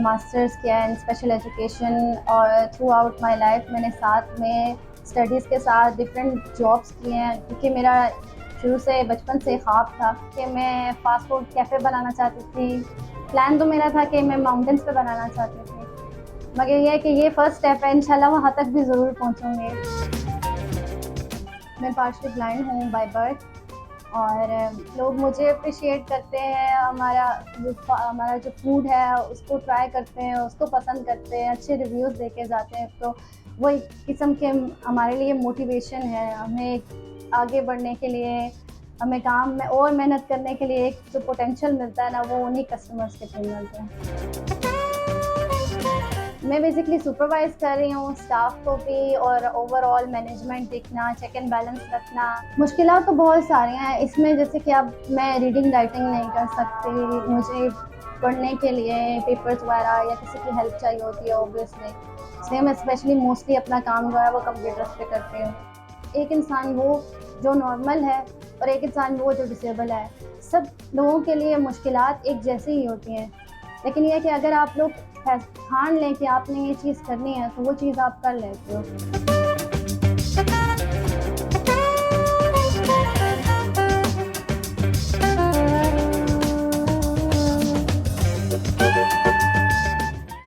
Masters किया है इन special education और थ्रू आउट माई लाइफ मैंने साथ में स्टडीज़ के साथ डिफरेंट जॉब्स किए हैं, क्योंकि मेरा शुरू से बचपन से ख्वाब था कि मैं फ़ास्ट फूड कैफ़े बनाना चाहती थी। प्लान तो मेरा था कि मैं माउंटेन्स पे बनाना चाहती थी, मगर ये है कि ये फ़र्स्ट स्टेप है, इंशाल्लाह वहाँ तक भी ज़रूर पहुँचूँगी। मैं पार्शली ब्लाइंड हूँ बाय बर्थ और लोग मुझे अप्रिशिएट करते हैं, हमारा जो फूड है उसको ट्राई करते हैं, उसको पसंद करते हैं, अच्छे रिव्यूज़ दे के जाते हैं, तो वो एक किस्म के हमारे लिए मोटिवेशन है। हमें आगे बढ़ने के लिए, हमें काम में और मेहनत करने के लिए एक जो पोटेंशियल मिलता है ना, वो उन्हीं कस्टमर्स के थ्रू मिलता है। मैं बेसिकली सुपरवाइज़ कर रही हूँ स्टाफ को भी और ओवरऑल मैनेजमेंट देखना, चेक एंड बैलेंस रखना। मुश्किलात तो बहुत सारी हैं इसमें, जैसे कि अब मैं रीडिंग राइटिंग नहीं कर सकती, मुझे पढ़ने के लिए पेपर्स वगैरह या किसी की हेल्प चाहिए होती है ऑब्वियसली, इसलिए मैं स्पेशली मोस्टली अपना काम जो है वो कंप्यूटर्स पे करती हूँ। एक इंसान वो जो नॉर्मल है और एक इंसान वो जो डिसेबल है, सब लोगों के लिए मुश्किलात एक जैसी ही होती हैं, लेकिन ये है कि अगर आप लोग ठान लें कि आपने ये चीज़ करनी है तो वो चीज़ आप कर लेते हो।